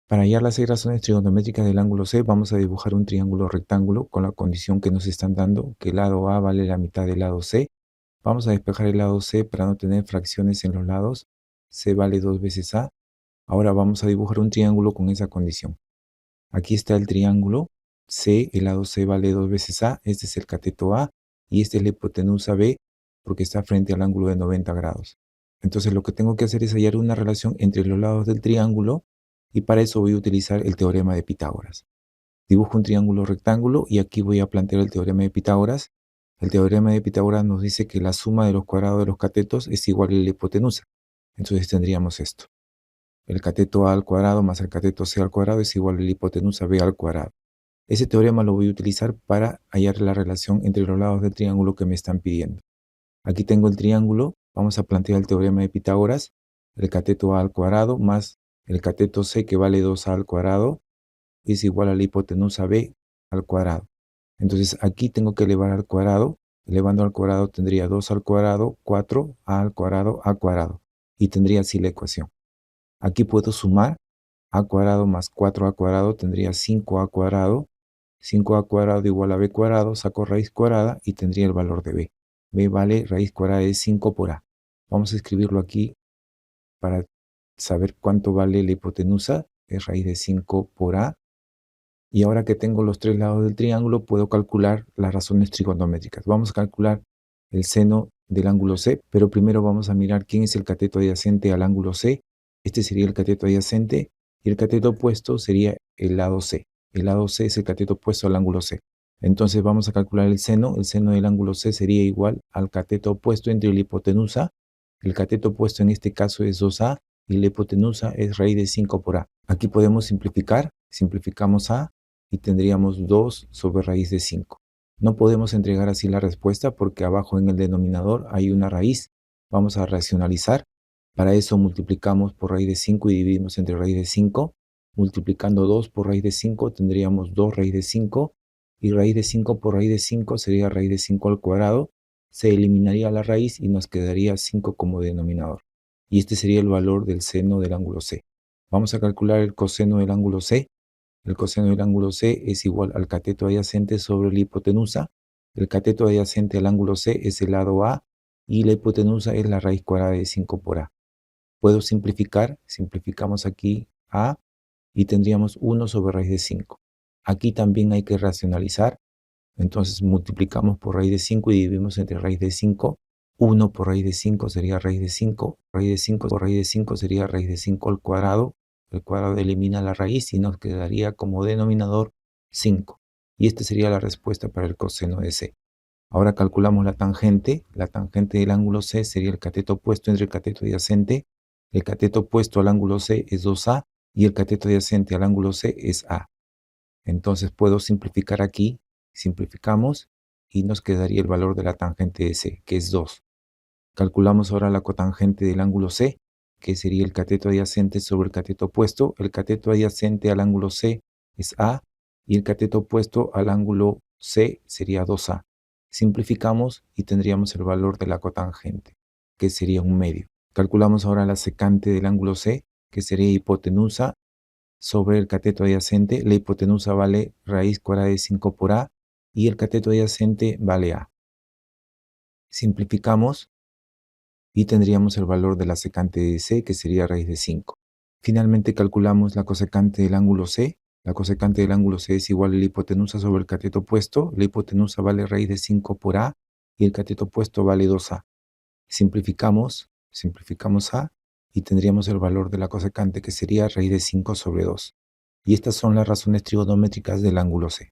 Para hallar las 6 razones trigonométricas del ángulo C, vamos a dibujar un triángulo rectángulo con la condición que nos están dando, que el lado A vale la mitad del lado C. Vamos a despejar el lado C para no tener fracciones en los lados. C vale 2 veces A. Ahora vamos a dibujar un triángulo con esa condición. Aquí está el triángulo C, el lado C vale 2 veces A. Este es el cateto A y este es la hipotenusa B porque está frente al ángulo de 90 grados. Entonces lo que tengo que hacer es hallar una relación entre los lados del triángulo y para eso voy a utilizar el teorema de Pitágoras. Dibujo un triángulo rectángulo y aquí voy a plantear el teorema de Pitágoras. El teorema de Pitágoras nos dice que la suma de los cuadrados de los catetos es igual a la hipotenusa. Entonces tendríamos esto. El cateto A al cuadrado más el cateto C al cuadrado es igual a la hipotenusa B al cuadrado. Ese teorema lo voy a utilizar para hallar la relación entre los lados del triángulo que me están pidiendo. Aquí tengo el triángulo, vamos a plantear el teorema de Pitágoras, el cateto A al cuadrado más el cateto C que vale 2A al cuadrado es igual a la hipotenusa B al cuadrado. Entonces aquí tengo que elevar al cuadrado, elevando al cuadrado tendría 2 al cuadrado, 4A al cuadrado, A cuadrado, y tendría así la ecuación. Aquí puedo sumar A cuadrado más 4A cuadrado tendría 5A cuadrado, 5A cuadrado igual a B cuadrado, saco raíz cuadrada y tendría el valor de B. B vale raíz cuadrada de 5 por A. Vamos a escribirlo aquí para saber cuánto vale la hipotenusa, es raíz de 5 por A. Y ahora que tengo los tres lados del triángulo, puedo calcular las razones trigonométricas. Vamos a calcular el seno del ángulo C, pero primero vamos a mirar quién es el cateto adyacente al ángulo C. Este sería el cateto adyacente y el cateto opuesto sería el lado C. El lado C es el cateto opuesto al ángulo C. Entonces vamos a calcular el seno. El seno del ángulo C sería igual al cateto opuesto entre la hipotenusa. El cateto opuesto en este caso es 2A y la hipotenusa es raíz de 5 por A. Aquí podemos simplificar. Simplificamos A y tendríamos 2 sobre raíz de 5. No podemos entregar así la respuesta porque abajo en el denominador hay una raíz. Vamos a racionalizar. Para eso multiplicamos por raíz de 5 y dividimos entre raíz de 5. Multiplicando 2 por raíz de 5 tendríamos 2 raíz de 5 y raíz de 5 por raíz de 5 sería raíz de 5 al cuadrado. Se eliminaría la raíz y nos quedaría 5 como denominador. Y este sería el valor del seno del ángulo C. Vamos a calcular el coseno del ángulo C. El coseno del ángulo C es igual al cateto adyacente sobre la hipotenusa. El cateto adyacente al ángulo C es el lado A y la hipotenusa es la raíz cuadrada de 5 por A. Puedo simplificar, simplificamos aquí A y tendríamos 1 sobre raíz de 5. Aquí también hay que racionalizar, entonces multiplicamos por raíz de 5 y dividimos entre raíz de 5. 1 por raíz de 5 sería raíz de 5, raíz de 5 por raíz de 5 sería raíz de 5 al cuadrado. El cuadrado elimina la raíz y nos quedaría como denominador 5. Y esta sería la respuesta para el coseno de C. Ahora calculamos la tangente. La tangente del ángulo C sería el cateto opuesto entre el cateto adyacente. El cateto opuesto al ángulo C es 2A y el cateto adyacente al ángulo C es A. Entonces puedo simplificar aquí. Simplificamos y nos quedaría el valor de la tangente de C, que es 2. Calculamos ahora la cotangente del ángulo C, que sería el cateto adyacente sobre el cateto opuesto. El cateto adyacente al ángulo C es A y el cateto opuesto al ángulo C sería 2A. Simplificamos y tendríamos el valor de la cotangente, que sería 1/2. Calculamos ahora la secante del ángulo C, que sería hipotenusa sobre el cateto adyacente. La hipotenusa vale raíz cuadrada de 5 por A y el cateto adyacente vale A. Simplificamos y tendríamos el valor de la secante de C, que sería raíz de 5. Finalmente calculamos la cosecante del ángulo C. La cosecante del ángulo C es igual a la hipotenusa sobre el cateto opuesto. La hipotenusa vale raíz de 5 por A y el cateto opuesto vale 2A. Simplificamos A y tendríamos el valor de la cosecante, que sería raíz de 5 sobre 2. Y estas son las razones trigonométricas del ángulo C.